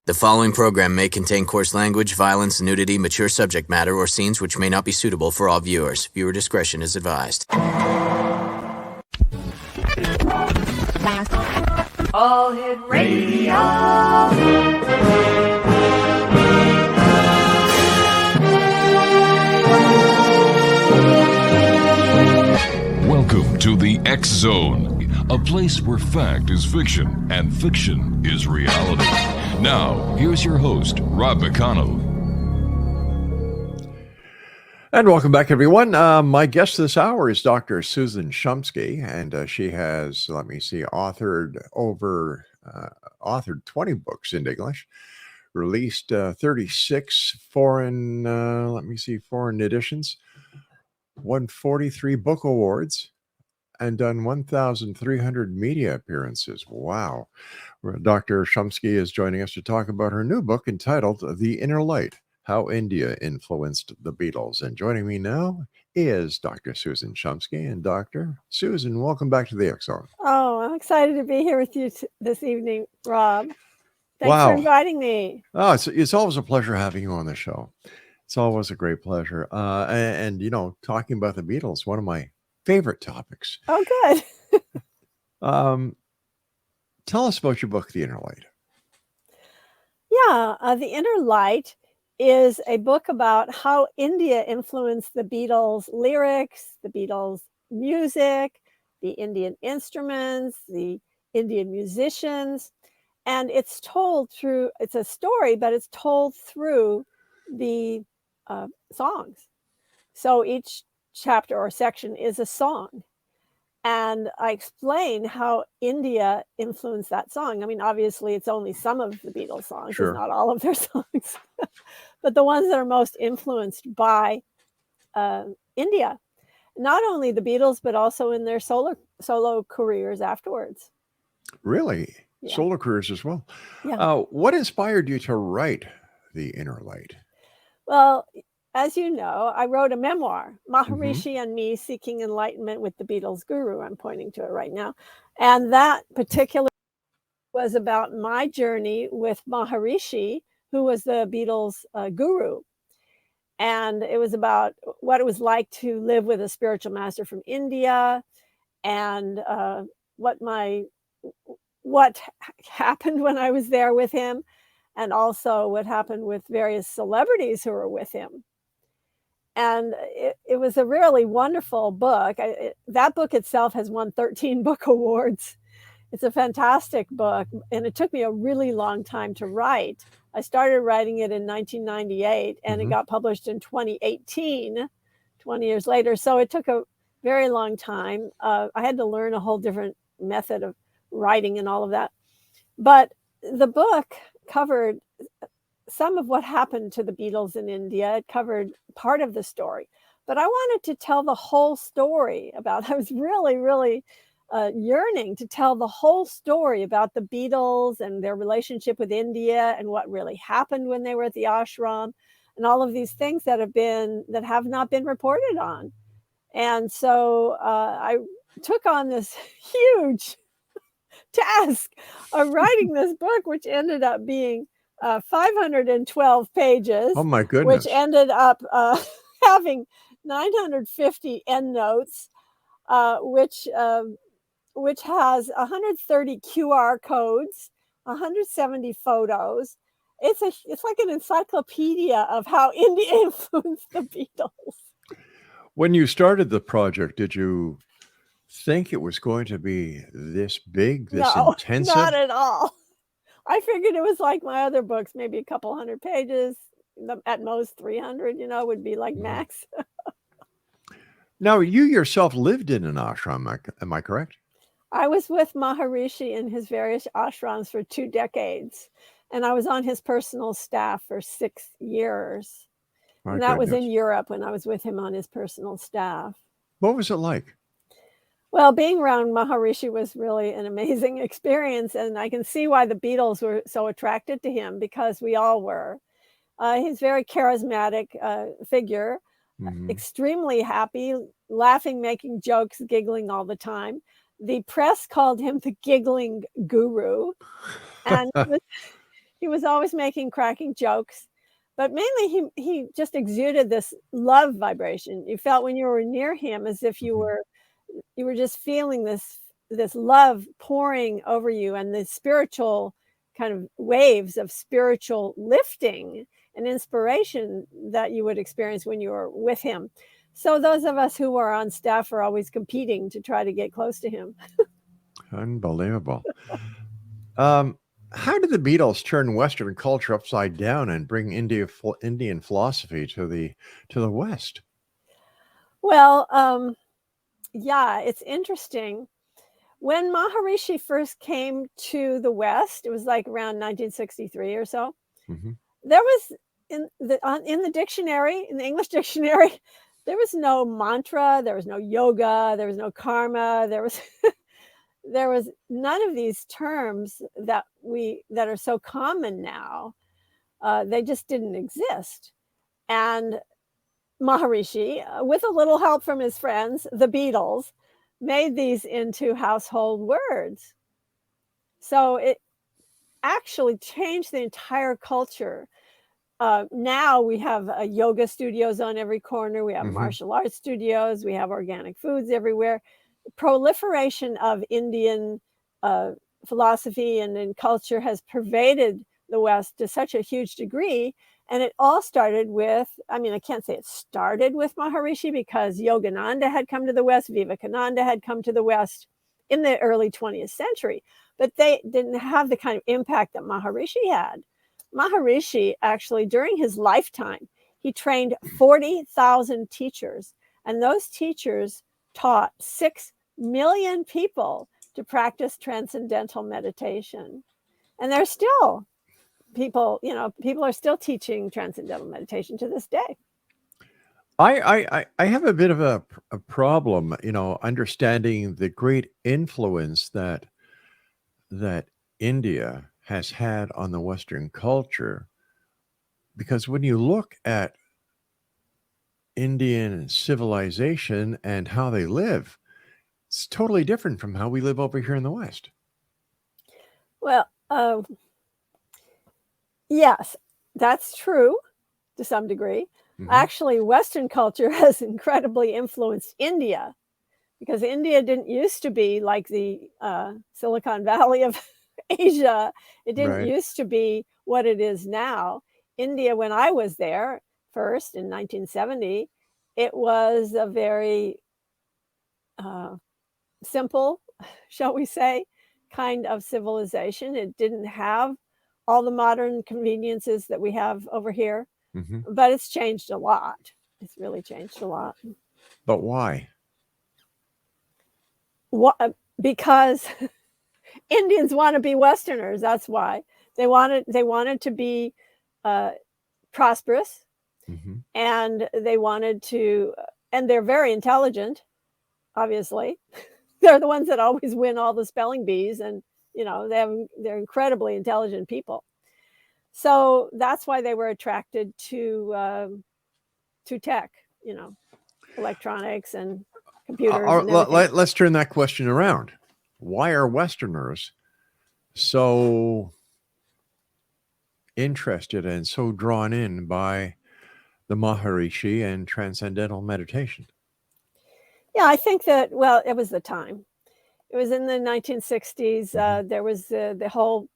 The following program may contain coarse language, violence, nudity, mature subject matter, or scenes which may not be suitable for all viewers. Viewer discretion is advised. All Hit Radio. Welcome to the X Zone, a place where fact is fiction and fiction is reality. Now, here's your host, Rob McConnell. And welcome back, everyone. My guest this hour is Dr. Susan Shumsky, and she has, authored 20 books in English, released 36 foreign editions, won 43 book awards, and done 1,300 media appearances. Wow. Dr. Shumsky is joining us to talk about her new book entitled The Inner Light, How India Influenced the Beatles. And joining me now is Dr. Susan Shumsky. And Dr. Susan, welcome back to the X Zone. Oh, I'm excited to be here with you this evening, Rob. Thanks for inviting me. Oh, it's always a pleasure having you on the show. It's always a great pleasure. And talking about the Beatles, one of my favorite topics. Oh, good. Tell us about your book, The Inner Light. Yeah, The Inner Light is a book about how India influenced the Beatles' lyrics, the Beatles' music, the Indian instruments, the Indian musicians. And it's a story, but it's told through the songs. So each chapter or section is a song. And I explain how India influenced that song. I mean, obviously, it's only some of the Beatles songs, Sure. It's not all of their songs, but the ones that are most influenced by India. Not only the Beatles, but also in their solo careers afterwards. Really? Yeah. Solo careers as well. Yeah. What inspired you to write The Inner Light? Well, as you know, I wrote a memoir, Maharishi and Me Seeking Enlightenment with the Beatles Guru. I'm pointing to it right now. And that particular was about my journey with Maharishi, who was the Beatles guru. And it was about what it was like to live with a spiritual master from India and what happened when I was there with him, and also what happened with various celebrities who were with him. And it was a really wonderful book. That book itself has won 13 book awards. It's a fantastic book, and it took me a really long time to write. I started writing it in 1998, and it got published in 2018, 20 years later. So it took a very long time. I had to learn a whole different method of writing and all of that. But the book covered some of what happened to the Beatles in India. It covered part of the story, but I wanted to tell the whole story I was really, really yearning to tell the whole story about the Beatles and their relationship with India and what really happened when they were at the ashram and all of these things that have not been reported on. And so I took on this huge task of writing this book, which ended up being 512 pages. Oh my goodness. Which ended up having 950 endnotes, which has 130 QR codes, 170 photos. It's like an encyclopedia of how India influenced the Beatles. When you started the project, did you think it was going to be this big, this intensive? Not at all. I figured it was like my other books, maybe a couple hundred pages, at most 300, would be like max. Now, you yourself lived in an ashram, am I correct? I was with Maharishi in his various ashrams for 2 decades, and I was on his personal staff for 6 years. My and that was goodness. in Europe when I was with him on his personal staff. What was it like? Well, being around Maharishi was really an amazing experience, and I can see why the Beatles were so attracted to him, because we all were. He's a very charismatic figure, extremely happy, laughing, making jokes, giggling all the time. The press called him the giggling guru, and He was always making cracking jokes, but mainly he just exuded this love vibration. You felt when you were near him as if you were just feeling this love pouring over you, and the spiritual kind of waves of spiritual lifting and inspiration that you would experience when you were with him. So those of us who were on staff are always competing to try to get close to him. Unbelievable. How did the Beatles turn Western culture upside down and bring Indian philosophy to the West? Well, yeah, it's interesting. When Maharishi first came to the West, it was like around 1963 or so. Mm-hmm. There was in the dictionary, in the English dictionary, there was no mantra, there was no yoga, there was no karma, there was there was none of these terms that are so common now. They just didn't exist. And Maharishi, with a little help from his friends, the Beatles, made these into household words. So it actually changed the entire culture. Now we have yoga studios on every corner. We have martial arts studios. We have organic foods everywhere. Proliferation of Indian philosophy and culture has pervaded the West to such a huge degree. And it all started with, I mean, I can't say it started with Maharishi, because Yogananda had come to the West, Vivekananda had come to the West in the early 20th century, but they didn't have the kind of impact that Maharishi had. Maharishi actually, during his lifetime, he trained 40,000 teachers, and those teachers taught 6 million people to practice transcendental meditation. And there's still people are still teaching transcendental meditation to this day. I have a bit of a problem, understanding the great influence that India has had on the Western culture, because when you look at Indian civilization and how they live, it's totally different from how we live over here in the West. Well, yes, that's true to some degree. Actually, Western culture has incredibly influenced India, because India didn't used to be like the Silicon Valley of Asia. It didn't used to be what it is now. India, when I was there first in 1970, it was a very simple, shall we say, kind of civilization. It didn't have all the modern conveniences that we have over here, but it's changed a lot. It's really changed a lot. But why? Because Indians want to be Westerners. That's why they wanted to be prosperous, and they wanted to, and they're very intelligent. Obviously, they're the ones that always win all the spelling bees, and they're incredibly intelligent people. So that's why they were attracted to tech, electronics and computers. Let's turn that question around. Why are Westerners so interested and so drawn in by the Maharishi and transcendental meditation? Yeah, I think that, well, it was the time. It was in the 1960s. There was the whole,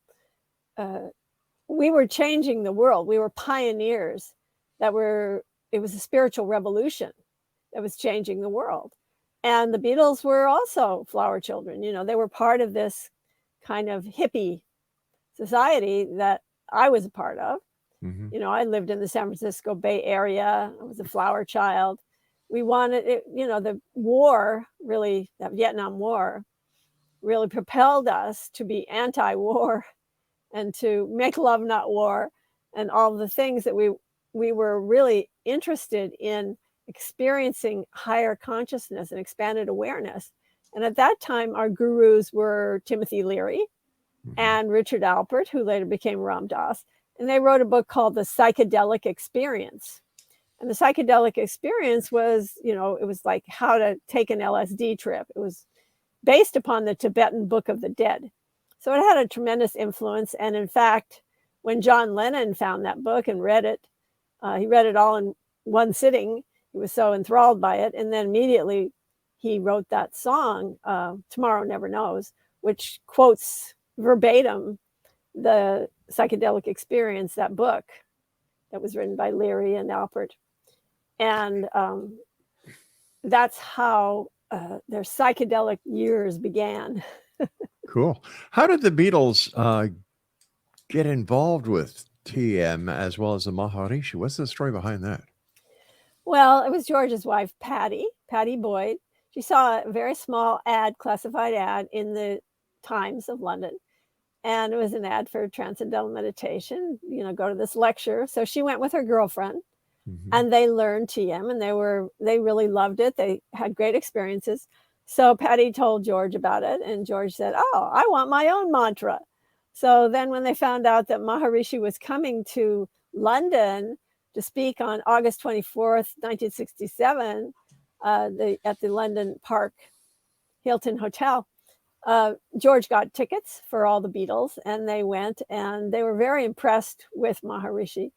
we were changing the world. We were pioneers it was a spiritual revolution that was changing the world. And the Beatles were also flower children. They were part of this kind of hippie society that I was a part of. I lived in the San Francisco Bay Area. I was a flower child. We wanted it, the war, really, that Vietnam War really propelled us to be anti-war and to make love, not war, and all the things that we were really interested in experiencing higher consciousness and expanded awareness. And at that time, our gurus were Timothy Leary and Richard Alpert, who later became Ram Dass. And they wrote a book called The Psychedelic Experience. And the psychedelic experience was, it was like how to take an LSD trip. It was based upon the Tibetan Book of the Dead. So it had a tremendous influence. And in fact, when John Lennon found that book and read it, he read it all in one sitting. He was so enthralled by it. And then immediately he wrote that song, Tomorrow Never Knows, which quotes verbatim the psychedelic experience, that book that was written by Leary and Alpert. And that's how their psychedelic years began. Cool. How did the Beatles get involved with TM as well as the Maharishi? What's the story behind that? Well, it was George's wife, Patty Boyd. She saw a very small ad, classified ad in the Times of London. And it was an ad for transcendental meditation, go to this lecture. So she went with her girlfriend and they learned TM, and they really loved it. They had great experiences. So Patty told George about it, and George said, "Oh, I want my own mantra." So then when they found out that Maharishi was coming to London to speak on August 24th, 1967, at the London Park Hilton Hotel, George got tickets for all the Beatles, and they went, and they were very impressed with Maharishi,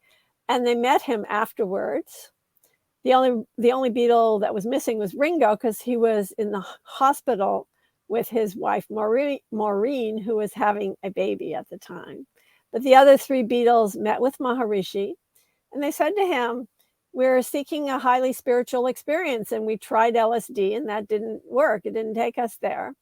and they met him afterwards. The only Beatle that was missing was Ringo, because he was in the hospital with his wife Maureen, who was having a baby at the time. But the other three Beatles met with Maharishi, and they said to him, "We're seeking a highly spiritual experience, and we tried LSD, and that didn't work. It didn't take us there."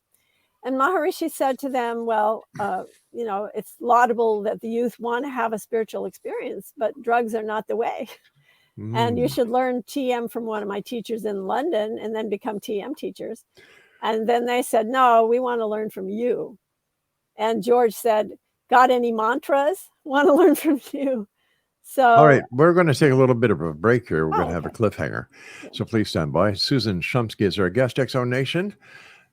And Maharishi said to them, "Well, it's laudable that the youth want to have a spiritual experience, but drugs are not the way. And you should learn TM from one of my teachers in London and then become TM teachers." And then they said, "No, we want to learn from you." And George said, "Got any mantras? Want to learn from you." So, all right, we're going to take a little bit of a break here. We're going to have a okay. cliffhanger. So please stand by. Susan Shumsky is our guest, Exo Nation.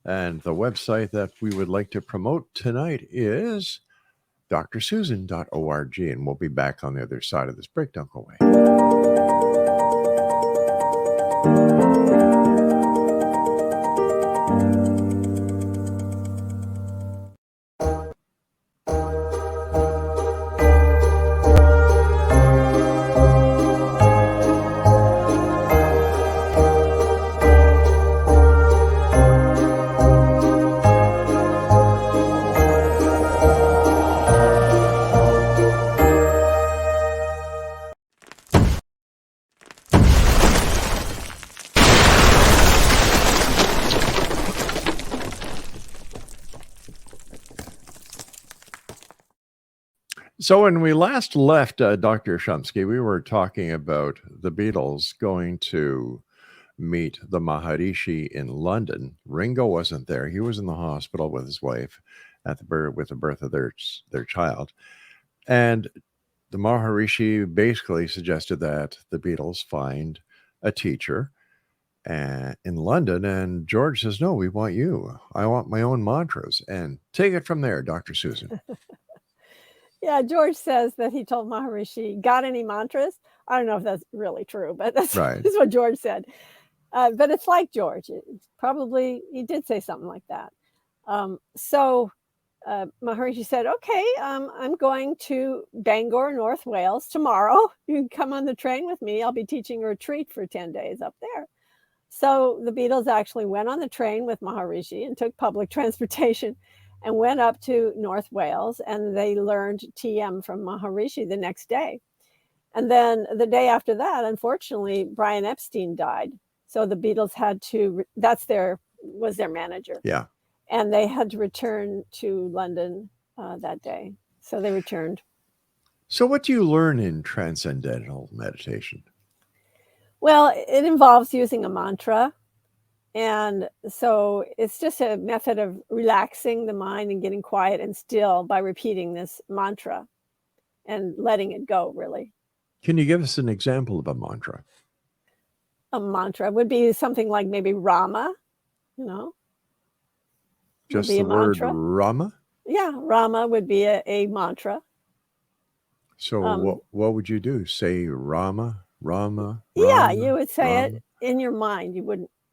And the website that we would like to promote tonight is drsusan.org. And we'll be back on the other side of this break. Don't go away. So when we last left Dr. Shumsky, we were talking about the Beatles going to meet the Maharishi in London. Ringo wasn't there. He was in the hospital with his wife with the birth of their child. And the Maharishi basically suggested that the Beatles find a teacher in London. And George says, "No, we want you. I want my own mantras." And take it from there, Dr. Susan. Yeah, George says that he told Maharishi, "Got any mantras?" I don't know if that's really true, but that's Right. what George said. But it's like George. Probably he did say something like that. So Maharishi said, "Okay, I'm going to Bangor, North Wales tomorrow. You can come on the train with me. I'll be teaching a retreat for 10 days up there." So the Beatles actually went on the train with Maharishi and took public transportation and went up to North Wales, and they learned TM from Maharishi the next day. And then the day after that, unfortunately, Brian Epstein died. So the Beatles had to, was their manager. Yeah. And they had to return to London that day. So they returned. So what do you learn in transcendental meditation? Well, it involves using a mantra. And so it's just a method of relaxing the mind and getting quiet and still by repeating this mantra and letting it go, really. Can you give us an example of a mantra? A mantra would be something like maybe Rama, Just the word Rama? Yeah, Rama would be a mantra. So what would you do? Say Rama, Rama? Yeah, you would say Rama? it in your mind. You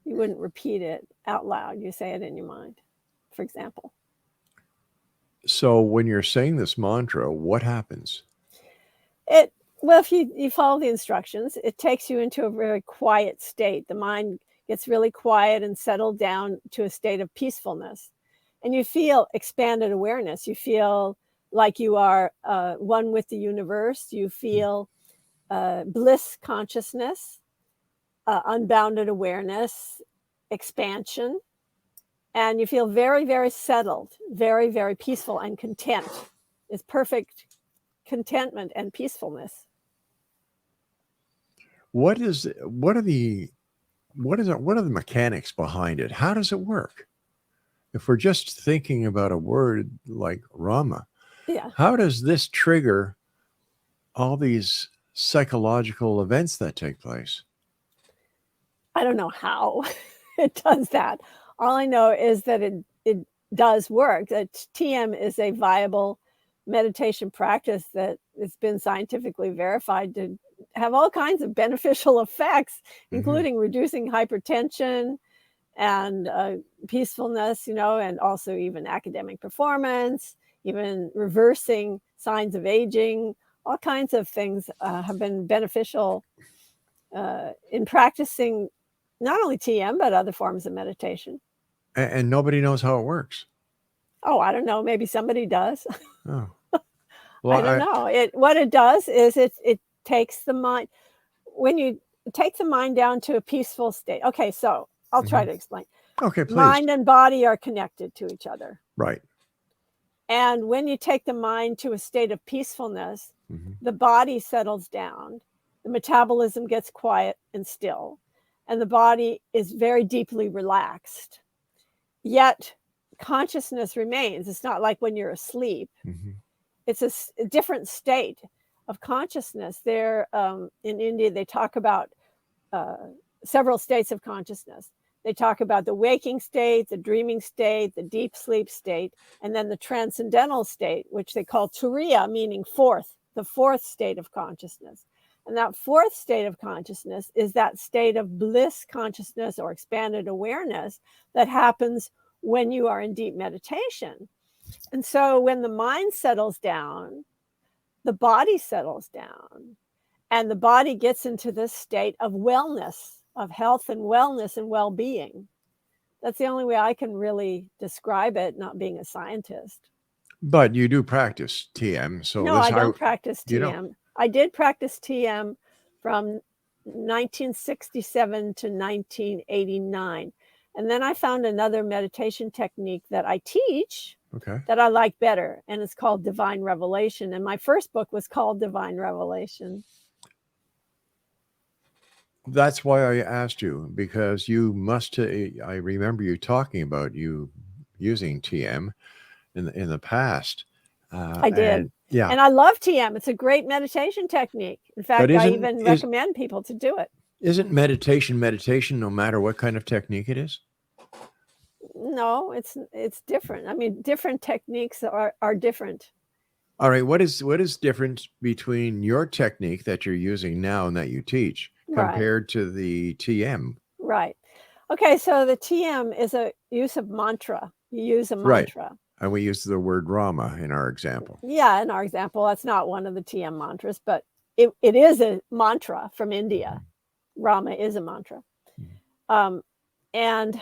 wouldn't repeat it out loud. You say it in your mind, for example. So when you're saying this mantra, what happens? Well, if you follow the instructions, it takes you into a very quiet state. The mind gets really quiet and settled down to a state of peacefulness. And you feel expanded awareness. You feel like you are one with the universe. You feel bliss consciousness, unbounded awareness, expansion. And you feel very, very settled, very, very peaceful and content. It's perfect contentment and peacefulness. What are the mechanics behind it? How does it work? If we're just thinking about a word like Rama, how does this trigger all these psychological events that take place? I don't know how it does that. All I know is that it does work. That TM is a viable meditation practice that has been scientifically verified to have all kinds of beneficial effects, including reducing hypertension and peacefulness, and also even academic performance, even reversing signs of aging. All kinds of things have been beneficial in practicing not only TM, but other forms of meditation. And nobody knows how it works. Oh, I don't know. Maybe somebody does. Oh, well, I don't know. What it does is it takes the mind, when you take the mind down to a peaceful state. Okay, so I'll try to explain. Okay, please. Mind and body are connected to each other. Right. And when you take the mind to a state of peacefulness, the body settles down, the metabolism gets quiet and still, and the body is very deeply relaxed. Yet consciousness remains. It's not like when you're asleep. It's a different state of consciousness. There, in India, they talk about several states of consciousness. They talk about the waking state, the dreaming state, the deep sleep state, and then the transcendental state, which they call turiya, meaning fourth, the fourth state of consciousness. And that fourth state of consciousness is that state of bliss consciousness or expanded awareness that happens when you are in deep meditation. And so when the mind settles down, the body settles down, and the body gets into this state of wellness, of health and wellness and well-being. That's the only way I can really describe it, not being a scientist. But you do practice TM. So no, I don't practice TM. I did practice TM from 1967 to 1989. And then I found another meditation technique that I teach that I like better. And it's called Divine Revelation. And my first book was called Divine Revelation. That's why I asked you, because you must, I remember you talking about you using TM in the past. I did. Yeah. And I love TM. It's a great meditation technique. In fact, I even recommend people to do it. Isn't meditation no matter what kind of technique it is? No, it's different. I mean, different techniques are different. All right. What is different between your technique that you're using now and that you teach compared to the TM? Right. Okay. So the TM is a use of mantra. You use a mantra. Right. And we use the word Rama in our example. Yeah, in our example, that's not one of the TM mantras, but it is a mantra from India. Rama is a mantra. And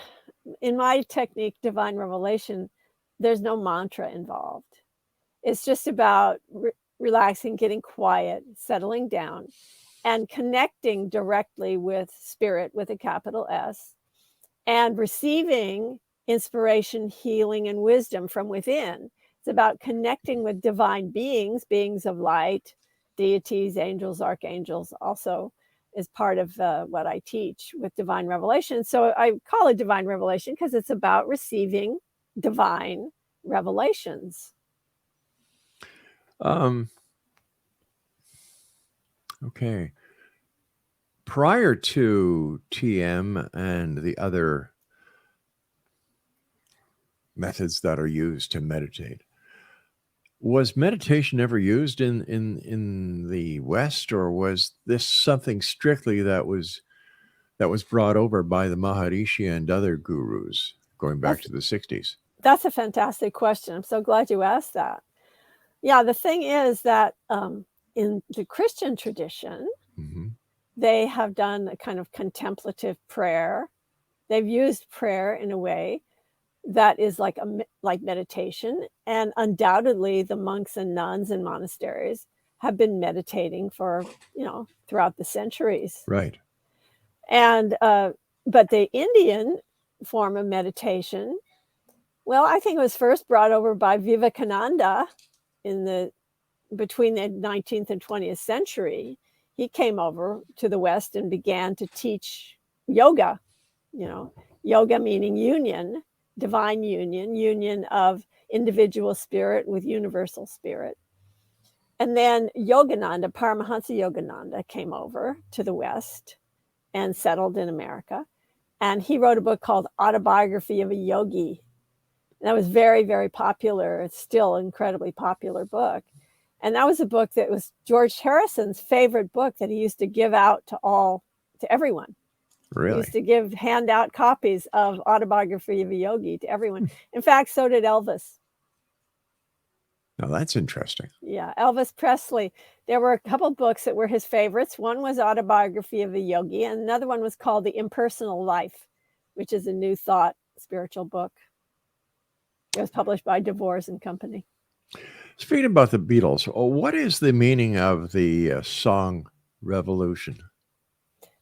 in my technique, Divine Revelation, there's no mantra involved. It's just about relaxing, getting quiet, settling down, and connecting directly with spirit with a capital S, and receiving inspiration, healing, and wisdom from within. It's about connecting with divine beings of light, deities, angels, archangels, also is part of what I teach with Divine Revelation. So I call it Divine Revelation because it's about receiving divine revelations. Okay. Prior to TM and the other methods that are used to meditate, was meditation ever used in the West, or was this something strictly that was brought over by the Maharishi and other gurus going back to the 60s? That's a fantastic question. I'm so glad you asked that. Yeah, the thing is that in the Christian tradition, Mm-hmm. they have done a kind of contemplative prayer. They've used prayer in a way that is like meditation, and undoubtedly the monks and nuns in monasteries have been meditating for throughout the centuries. Right. And but the Indian form of meditation, well, I think it was first brought over by Vivekananda between the 19th and 20th century. He came over to the West and began to teach yoga. Yoga meaning union, divine union of individual spirit with universal spirit. And then Yogananda, Paramahansa Yogananda, came over to the West and settled in America. And he wrote a book called Autobiography of a Yogi. And that was very, very popular. It's still an incredibly popular book. And that was a book that was George Harrison's favorite book that he used to give out to everyone. Really? He used to hand out copies of Autobiography of a Yogi to everyone. In fact, so did Elvis. Now that's interesting. Yeah, Elvis Presley. There were a couple books that were his favorites. One was Autobiography of a Yogi, and another one was called The Impersonal Life, which is a New Thought spiritual book. It was published by DeVores and Company. Speaking about the Beatles, what is the meaning of the song Revolution?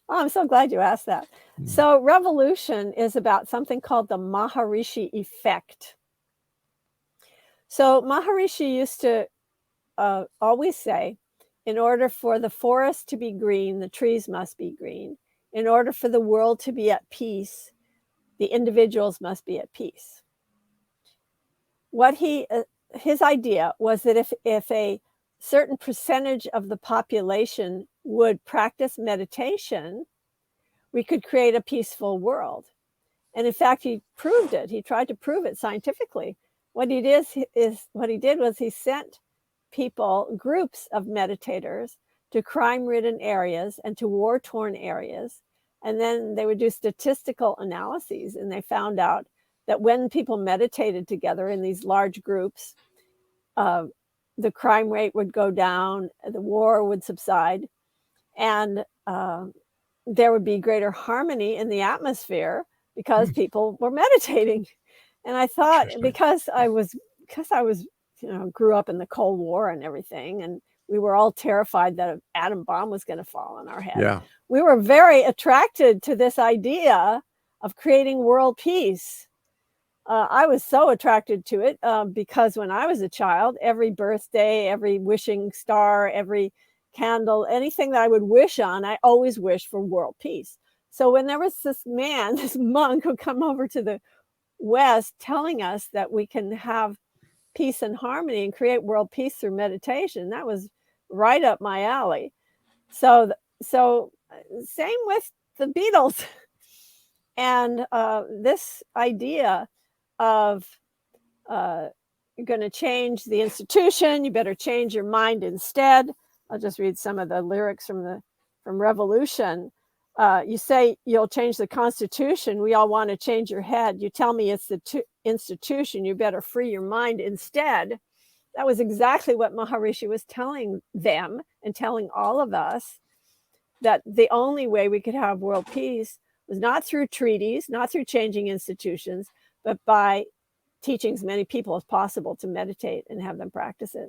Oh, I'm so glad you asked that. So Revolution is about something called the Maharishi effect. So Maharishi used to always say, in order for the forest to be green, the trees must be green. In order for the world to be at peace, the individuals must be at peace. His idea was that if a certain percentage of the population would practice meditation, we could create a peaceful world. And in fact, he proved it. He tried to prove it scientifically. What he did was he sent people, groups of meditators, to crime-ridden areas and to war-torn areas. And then they would do statistical analyses, and they found out that when people meditated together in these large groups, the crime rate would go down, the war would subside, and there would be greater harmony in the atmosphere because people were meditating. And I thought, because I grew up in the Cold War and everything, and we were all terrified that an atom bomb was going to fall on our head. Yeah. We were very attracted to this idea of creating world peace. I was so attracted to it because when I was a child, every birthday, every wishing star, every candle, anything that I would wish on, I always wished for world peace. So when there was this monk who come over to the West telling us that we can have peace and harmony and create world peace through meditation, that was right up my alley. So same with the Beatles. And this idea of you're going to change the institution, you better change your mind instead. I'll just read some of the lyrics from Revolution. You say you'll change the Constitution. We all want to change your head. You tell me it's the institution. You better free your mind instead. That was exactly what Maharishi was telling them and telling all of us, that the only way we could have world peace was not through treaties, not through changing institutions, but by teaching as many people as possible to meditate and have them practice it.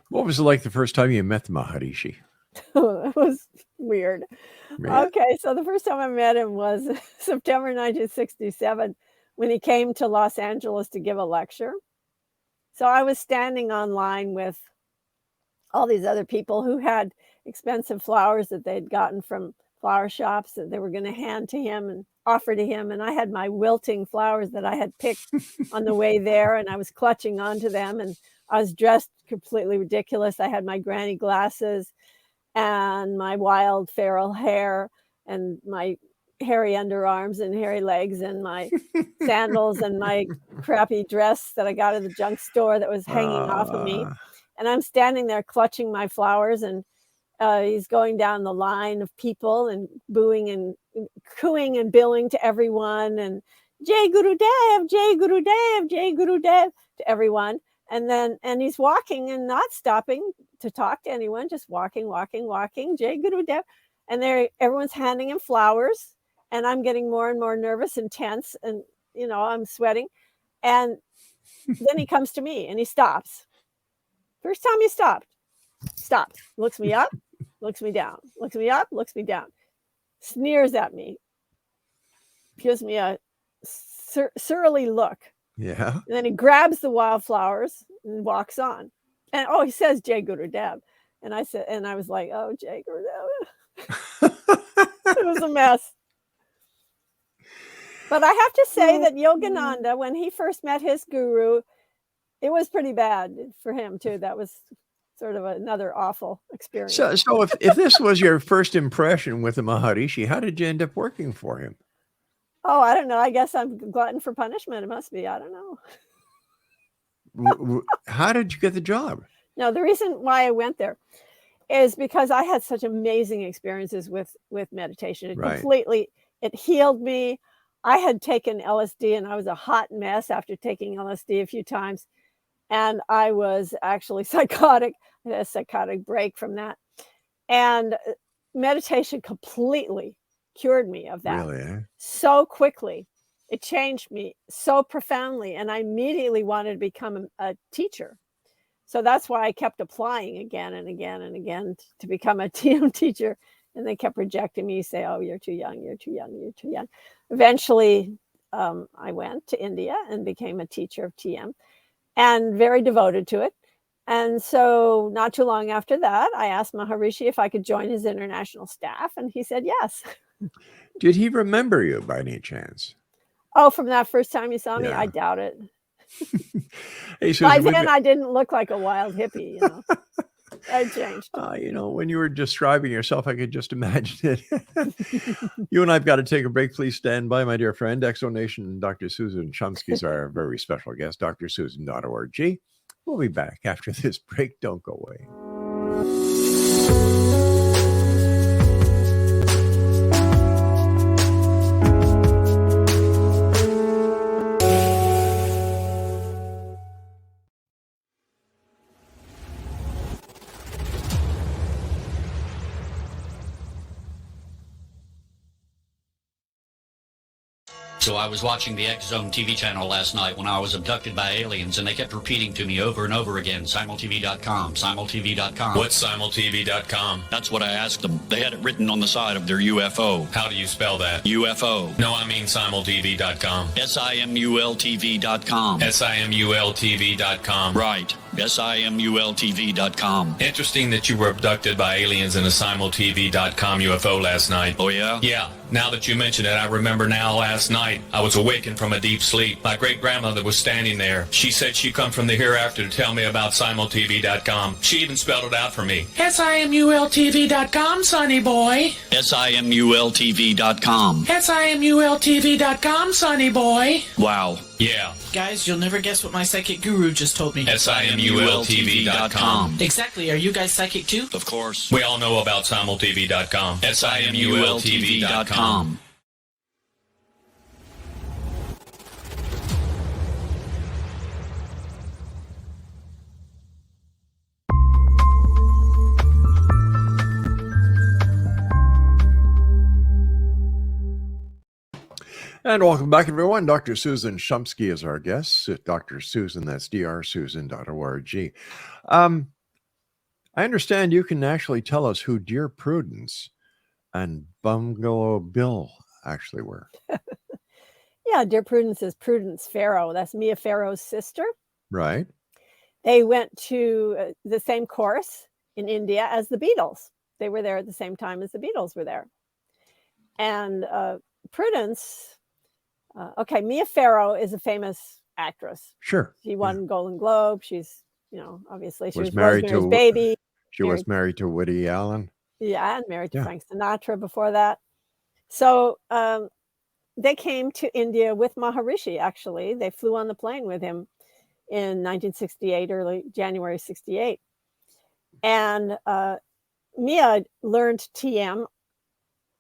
What was it like the first time you met the Maharishi? It was weird. Really? Okay, so the first time I met him was September 1967 when he came to Los Angeles to give a lecture. So I was standing online with all these other people who had expensive flowers that they'd gotten from flower shops that they were going to hand to him and offer to him. And I had my wilting flowers that I had picked on the way there, and I was clutching onto them, and I was dressed completely ridiculous. I had my granny glasses and my wild feral hair and my hairy underarms and hairy legs and my sandals and my crappy dress that I got at the junk store that was hanging off of me. And I'm standing there clutching my flowers, and he's going down the line of people and booing and cooing and billing to everyone, and Jai Gurudev, Jai Gurudev, Jai Gurudev to everyone. And he's walking and not stopping to talk to anyone, just walking, Jai Guru Dev. And everyone's handing him flowers. And I'm getting more and more nervous and tense. And, I'm sweating. And then he comes to me and he stops. First time he stops, looks me up, looks me down, looks me up, looks me down, sneers at me, gives me a surly look. Yeah. And then he grabs the wildflowers and walks on. And he says Jai Guru Dev. And I was like, oh, Jai Guru Dev. It was a mess. But I have to say that Yogananda, when he first met his guru, it was pretty bad for him too. That was sort of another awful experience. So if this was your first impression with the Maharishi, how did you end up working for him? Oh, I don't know. I guess I'm glutton for punishment. It must be. I don't know. How did you get the job? No, the reason why I went there is because I had such amazing experiences with meditation. It healed me. I had taken LSD and I was a hot mess after taking LSD a few times. And I was actually psychotic. I had a psychotic break from that. And meditation completely cured me of that. Really, eh? So quickly. It changed me so profoundly. And I immediately wanted to become a teacher. So that's why I kept applying again and again and again to become a TM teacher. And they kept rejecting me, say, oh, you're too young, you're too young, you're too young. Eventually, I went to India and became a teacher of TM and very devoted to it. And so not too long after that, I asked Maharishi if I could join his international staff. And he said, yes. Did he remember you by any chance? Oh, from that first time you saw me? Yeah. I doubt it. Hey, Susan, by then, I didn't look like a wild hippie, I changed. When you were describing yourself, I could just imagine it. You and I've got to take a break. Please stand by, my dear friend. Exonation Dr. Susan Shumsky is our very special guest, drsusan.org. We'll be back after this break. Don't go away. So I was watching the X Zone TV channel last night when I was abducted by aliens, and they kept repeating to me over and over again, simultv.com, simultv.com. What's simultv.com? That's what I asked them. They had it written on the side of their UFO. How do you spell that? UFO. No, I mean simultv.com. simultv.com. simultv.com. Right. simultv.com. Interesting that you were abducted by aliens in a simultv.com UFO last night. Oh, yeah? Yeah. Now that you mention it, I remember now last night I was awakened from a deep sleep. My great-grandmother was standing there. She said she'd come from the hereafter to tell me about simultv.com. She even spelled it out for me. simultv.com, sonny boy. simultv.com. simultv.com, sonny boy. Wow. Yeah. Guys, you'll never guess what my psychic guru just told me. simultv.com. Exactly. Are you guys psychic too? Of course. We all know about simultv.com. simultv.com. And welcome back, everyone. Dr. Susan Shumsky is our guest. Dr. Susan, that's drsusan.org. I understand you can actually tell us who Dear Prudence and Bungalow Bill actually were. Yeah, Dear Prudence is Prudence Farrow. That's Mia Farrow's sister. Right. They went to the same course in India as the Beatles. They were there at the same time as the Beatles were there. And Prudence... Mia Farrow is a famous actress. Sure. She won Golden Globe. She's, obviously she was married Rosemary's to Baby. She was married to Woody Allen. Yeah, and married to Frank Sinatra before that. So they came to India with Maharishi, actually. They flew on the plane with him in 1968, early January 68. And Mia learned TM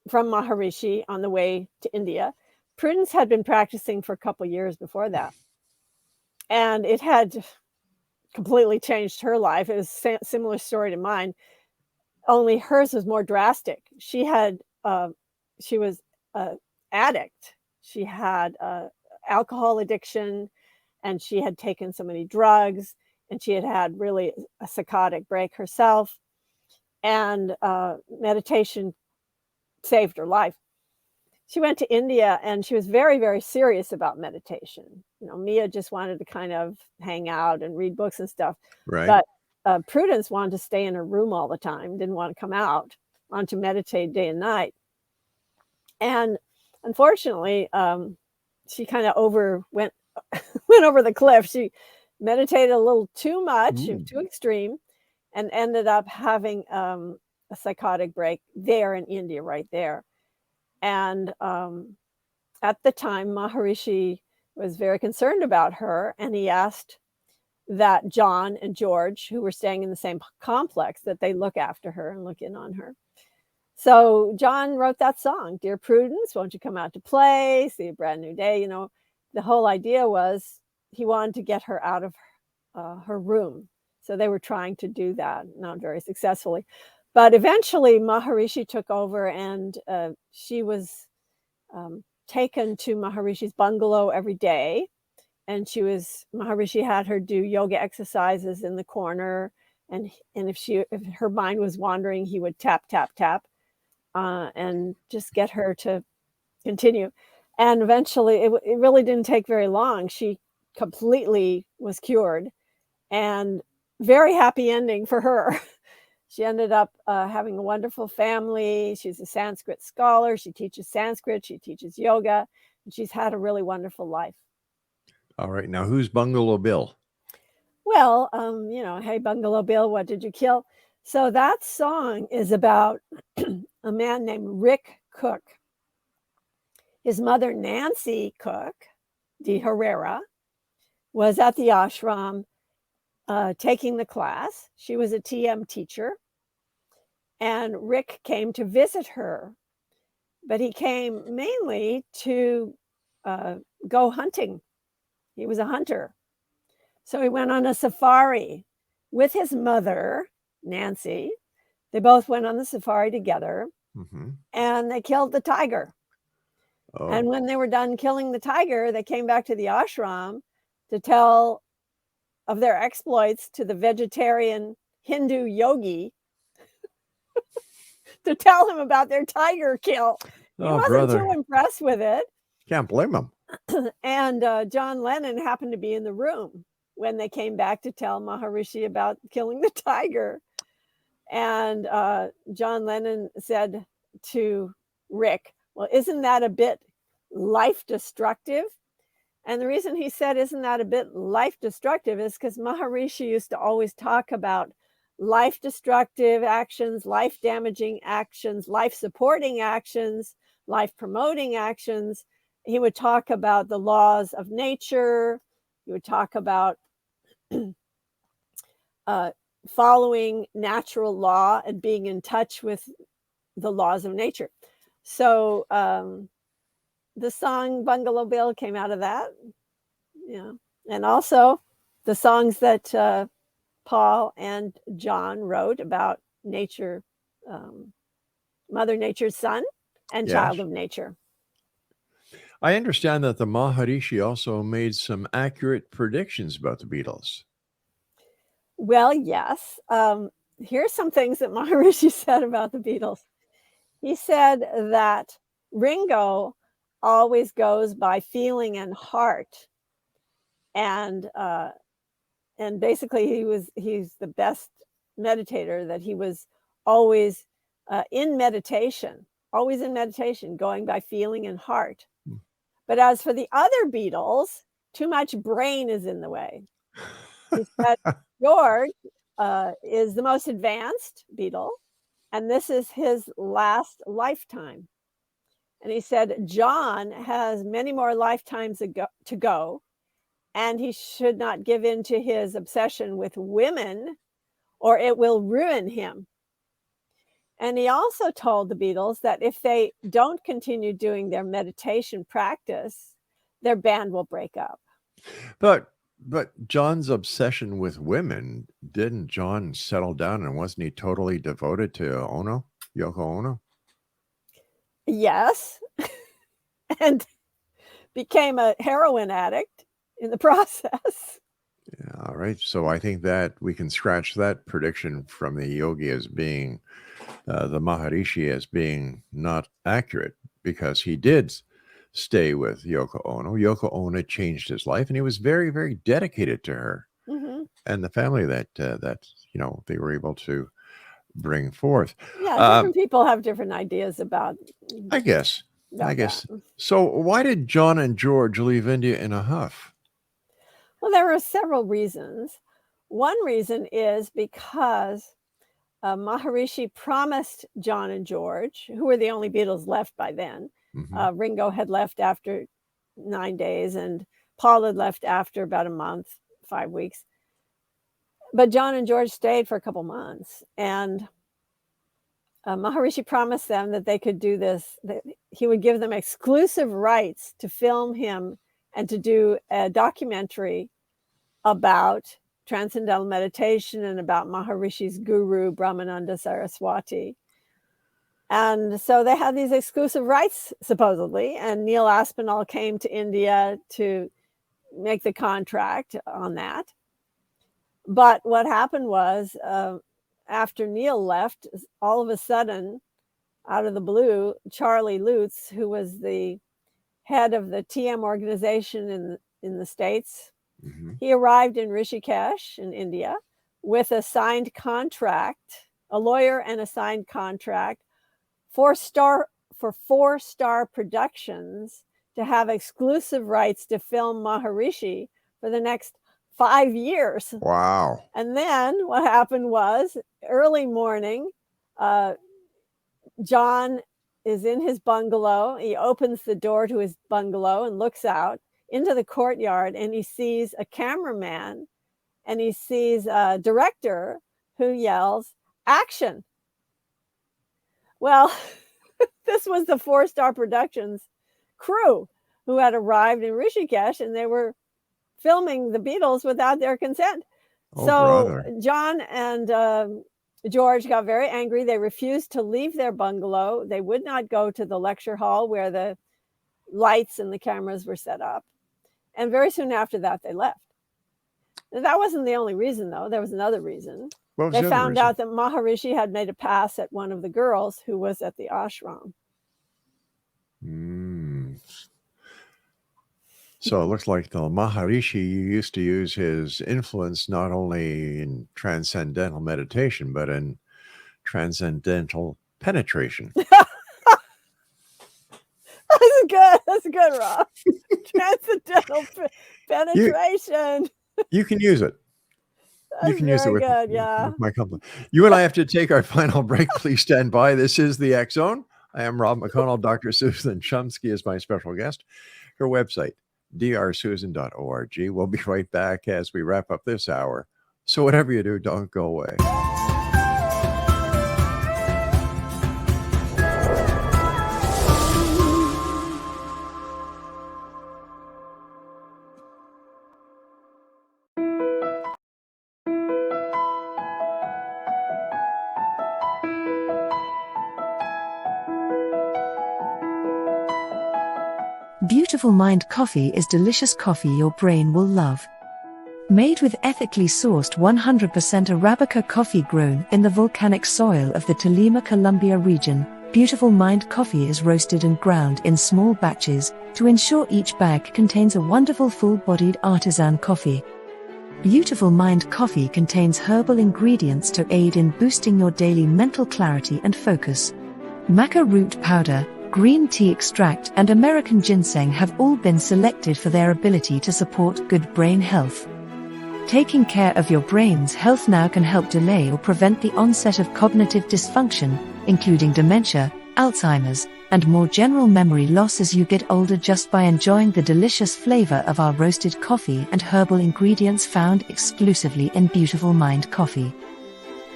from Maharishi on the way to India. Prudence had been practicing for a couple years before that. And it had completely changed her life. It was a similar story to mine, only hers was more drastic. She was an addict. She had alcohol addiction, and she had taken so many drugs, and she had really a psychotic break herself. And meditation saved her life. She went to India, and she was very, very serious about meditation. Mia just wanted to kind of hang out and read books and stuff. Right. But Prudence wanted to stay in her room all the time, didn't want to come out, wanted to meditate day and night. And unfortunately, she kind of went over the cliff. She meditated a little too much, too extreme, and ended up having a psychotic break there in India, right there. And at the time, Maharishi was very concerned about her, and he asked that John and George, who were staying in the same complex, that they look after her and look in on her. So John wrote that song, Dear Prudence, won't you come out to play, see a brand new day? The whole idea was he wanted to get her out of her room. So they were trying to do that, not very successfully. But eventually Maharishi took over, and she was taken to Maharishi's bungalow every day. And Maharishi had her do yoga exercises in the corner. And if her mind was wandering, he would tap, tap, tap, and just get her to continue. And eventually, it really didn't take very long. She completely was cured, and very happy ending for her. She ended up having a wonderful family. She's a Sanskrit scholar. She teaches Sanskrit. She teaches yoga. And she's had a really wonderful life. All right. Now, who's Bungalow Bill? Well, hey, Bungalow Bill, what did you kill? So that song is about a man named Rick Cook. His mother, Nancy Cook de Herrera, was at the ashram taking the class. She was a TM teacher. And Rick came to visit her. But he came mainly to go hunting. He was a hunter. So he went on a safari with his mother, Nancy. They both went on the safari together, and they killed the tiger. Oh. And when they were done killing the tiger, they came back to the ashram to tell of their exploits to the vegetarian Hindu yogi, to tell him about their tiger kill. He wasn't too impressed with it. Can't blame him. And John Lennon happened to be in the room when they came back to tell Maharishi about killing the tiger. And John Lennon said to Rick, well, isn't that a bit life destructive? And the reason he said, isn't that a bit life destructive, is because Maharishi used to always talk about life destructive actions, life damaging actions, life supporting actions, life promoting actions. He would talk about the laws of nature. He would talk about following natural law and being in touch with the laws of nature. So the song Bungalow Bill came out of that. Yeah. And also the songs that Paul and John wrote about nature, Mother Nature's son and child of nature. I understand that the Maharishi also made some accurate predictions about the Beatles. Well, yes. Here's some things that Maharishi said about the Beatles. He said that Ringo always goes by feeling and heart. And basically he's the best meditator, that he was always in meditation, going by feeling and heart. But as for the other Beatles, too much brain is in the way. He said George is the most advanced Beatle, and this is his last lifetime. And he said John has many more lifetimes to go, and he should not give in to his obsession with women, or it will ruin him. And he also told the Beatles that if they don't continue doing their meditation practice, their band will break up. But But John's obsession with women, didn't John settle down and wasn't he totally devoted to Yoko Ono? Yes. And became a heroin addict in the process. Yeah, all right. So I think that we can scratch that prediction from the yogi as being, the Maharishi as being not accurate, because he did stay with Yoko Ono. Yoko Ono changed his life, and he was very, very dedicated to her and the family that they were able to bring forth. Yeah, different people have different ideas about. I guess. So why did John and George leave India in a huff? Well, there were several reasons. One reason is because Maharishi promised John and George, who were the only Beatles left by then. Ringo had left after 9 days, and Paul had left after about a month, 5 weeks. But John and George stayed for a couple months, and Maharishi promised them that they could do this, that he would give them exclusive rights to film him and to do a documentary about transcendental meditation and about Maharishi's guru, Brahmananda Saraswati. And so they had these exclusive rights, supposedly, and Neil Aspinall came to India to make the contract on that. But what happened was, after Neil left, all of a sudden, out of the blue, Charlie Lutz, who was the head of the TM organization in the States, he arrived in Rishikesh in India with a signed contract, a lawyer and a signed contract for 4-star productions to have exclusive rights to film Maharishi for the next 5 years. Wow. And then what happened was, early morning, John is in his bungalow. He opens the door to his bungalow and looks out into the courtyard, and he sees a cameraman and he sees a director who yells, "Action." Well, this was the 4-star Productions crew who had arrived in Rishikesh, and they were filming the Beatles without their consent. Brother. John and George got very angry. They refused to leave their bungalow. They would not go to the lecture hall where the lights and the cameras were set up. And very soon after that, they left. That wasn't the only reason, though. There was another reason. They found out that Maharishi had made a pass at one of the girls who was at the ashram. So it looks like the Maharishi used to use his influence not only in transcendental meditation, but in transcendental penetration. That's good, Rob. Transcendental penetration. You can use it. You can use it with my company. You and I have to take our final break. Please stand by. This is the X Zone. I am Rob McConnell. Dr. Susan Shumsky is my special guest. Her website, drsusan.org. We'll be right back as we wrap up this hour. So whatever you do, don't go away. Beautiful Mind Coffee is delicious coffee your brain will love. Made with ethically sourced 100% Arabica coffee grown in the volcanic soil of the Tolima, Colombia region, Beautiful Mind Coffee is roasted and ground in small batches to ensure each bag contains a wonderful full-bodied artisan coffee. Beautiful Mind Coffee contains herbal ingredients to aid in boosting your daily mental clarity and focus. Maca root powder, green tea extract and American ginseng have all been selected for their ability to support good brain health. Taking care of your brain's health now can help delay or prevent the onset of cognitive dysfunction, including dementia, Alzheimer's, and more general memory loss as you get older just by enjoying the delicious flavor of our roasted coffee and herbal ingredients found exclusively in Beautiful Mind Coffee.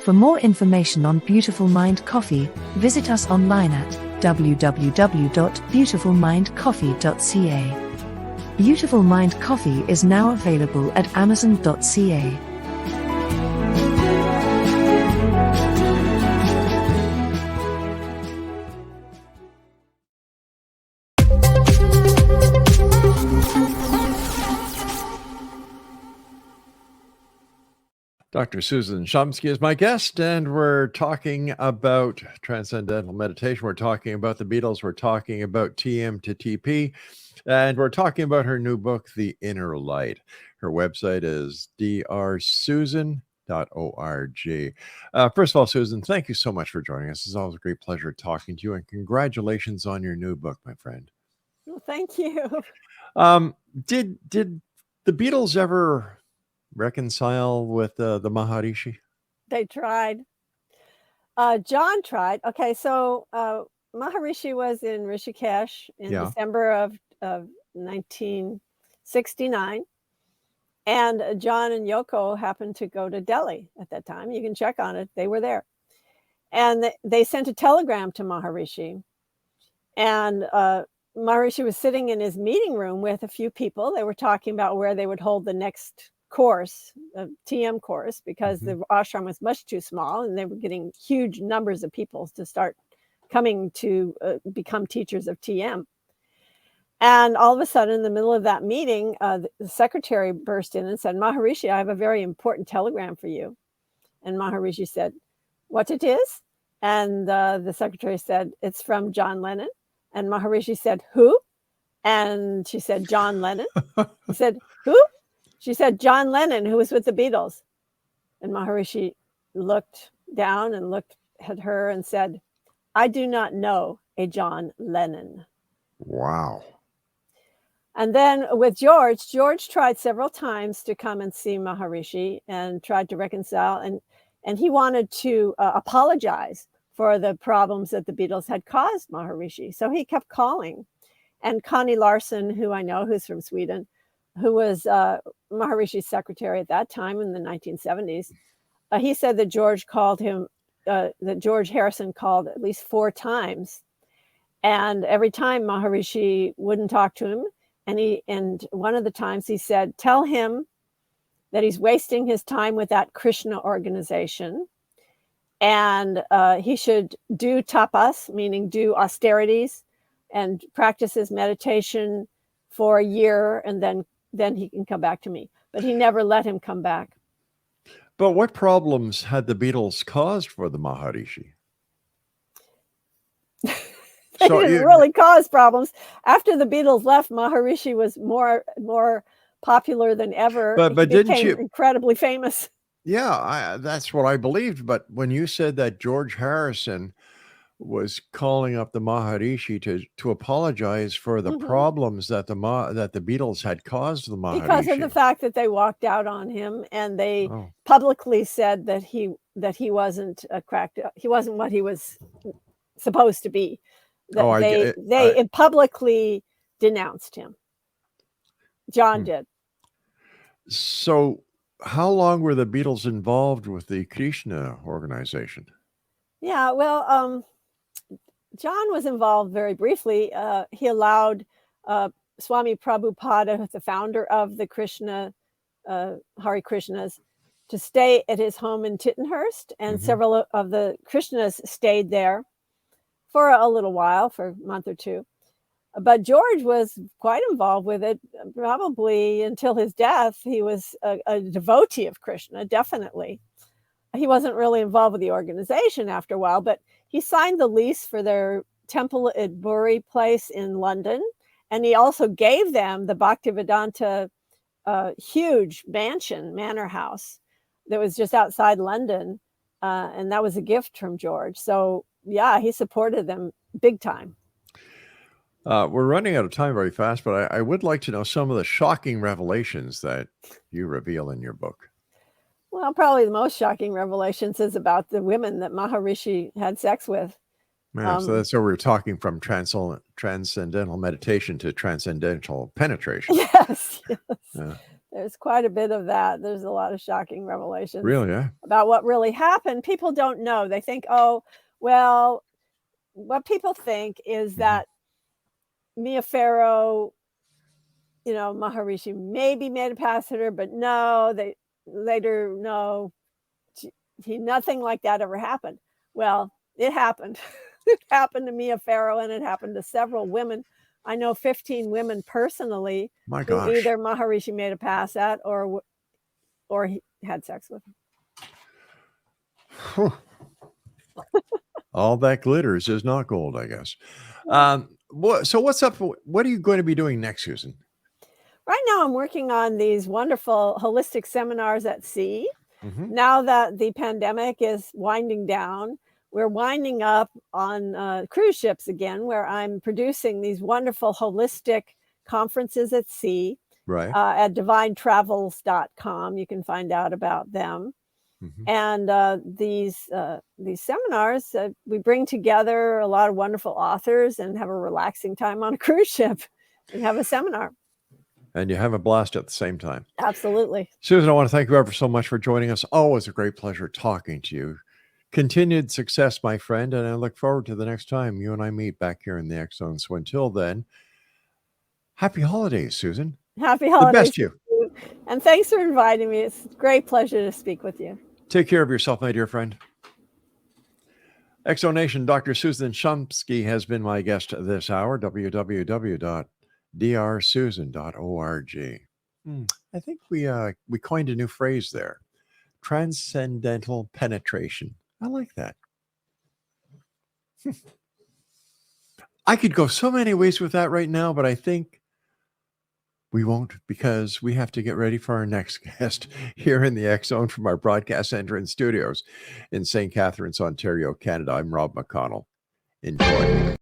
For more information on Beautiful Mind Coffee, visit us online at www.beautifulmindcoffee.ca. Beautiful Mind Coffee is now available at amazon.ca. Dr. Susan Shumsky is my guest, and we're talking about transcendental meditation. We're talking about the Beatles. We're talking about TM to TP, and we're talking about her new book, The Inner Light. Her website is drsusan.org. First of all, Susan, thank you so much for joining us. It's always a great pleasure talking to you, and congratulations on your new book, my friend. Well, thank you. Did the Beatles ever reconcile with the Maharishi? They tried. John tried. Okay, so Maharishi was in Rishikesh in December of 1969. And John and Yoko happened to go to Delhi at that time. You can check on it. They were there. And they sent a telegram to Maharishi. And Maharishi was sitting in his meeting room with a few people. They were talking about where they would hold the next course, a TM course, because the ashram was much too small and they were getting huge numbers of people to start coming to become teachers of TM. And all of a sudden, in the middle of that meeting, the secretary burst in and said, Maharishi, I have a very important telegram for you. And Maharishi said, what it is? And the secretary said, it's from John Lennon. And Maharishi said, who? And she said, John Lennon. He said, who? She said, John Lennon, who was with the Beatles. And Maharishi looked down and looked at her and said, I do not know a John Lennon. Wow. And then with George tried several times to come and see Maharishi and tried to reconcile. And he wanted to apologize for the problems that the Beatles had caused Maharishi. So he kept calling. And Connie Larson, who I know, who's from Sweden, who was Maharishi's secretary at that time in the 1970s, he said that George called him, that George Harrison called at least 4 times. And every time Maharishi wouldn't talk to him. And one of the times he said, tell him that he's wasting his time with that Krishna organization. And he should do tapas, meaning do austerities, and practice his meditation for a year, and then he can come back to me. But he never let him come back. But what problems had the Beatles caused for the Maharishi? They didn't really cause problems. After the Beatles left, Maharishi was more popular than ever. But he didn't became you? incredibly famous. Yeah, that's what I believed. But when you said that George Harrison was calling up the Maharishi to apologize for the problems that the Beatles had caused the Maharishi, because of the fact that they walked out on him and they publicly said that he wasn't he wasn't what he was supposed to be. That they publicly denounced him. John did. So how long were the Beatles involved with the Krishna organization? Yeah, well, John was involved very briefly. He allowed Swami Prabhupada, the founder of the Krishna, Hare Krishnas, to stay at his home in Tittenhurst, and several of the Krishnas stayed there for a little while, for a month or two. But George was quite involved with it, probably until his death. He was a devotee of Krishna, definitely. He wasn't really involved with the organization after a while, but he signed the lease for their temple at Bury Place in London. And he also gave them the Bhaktivedanta huge manor house that was just outside London. And that was a gift from George. So yeah, he supported them big time. We're running out of time very fast, but I would like to know some of the shocking revelations that you reveal in your book. Well, probably the most shocking revelations is about the women that Maharishi had sex with. Yeah, so that's where we're talking from transcendental meditation to transcendental penetration. Yes. Yeah. There's quite a bit of that. There's a lot of shocking revelations. Really, yeah. About what really happened. People don't know. They think, oh, well, what people think is that Mia Farrow Maharishi maybe made a pass at her, but no, they later, no, nothing like that ever happened. Well, it happened. It happened to Mia Farrow, and it happened to several women. I know 15 women personally My who gosh. either Maharishi made a pass at or he had sex with. All that glitters is not gold, I guess. So what's up? What are you going to be doing next, Susan? Right now, I'm working on these wonderful holistic seminars at sea. Mm-hmm. Now that the pandemic is winding down, we're winding up on cruise ships again, where I'm producing these wonderful holistic conferences at sea. Right. At divinetravels.com. You can find out about them. Mm-hmm. And these seminars, we bring together a lot of wonderful authors and have a relaxing time on a cruise ship and have a seminar. And you have a blast at the same time. Absolutely. Susan, I want to thank you ever so much for joining us. Always a great pleasure talking to you. Continued success, my friend, and I look forward to the next time you and I meet back here in the X Zone. So until then, happy holidays, Susan. Happy holidays. The best to you. And thanks for inviting me. It's a great pleasure to speak with you. Take care of yourself, my dear friend. Exonation, Dr. Susan Shumsky has been my guest this hour, www.drsusan.org. I think we coined a new phrase there. Transcendental penetration. I like that. I could go so many ways with that right now, but I think we won't, because we have to get ready for our next guest here in the X Zone from our broadcast center and studios in St. Catharines, Ontario, Canada. I'm Rob McConnell. Enjoy.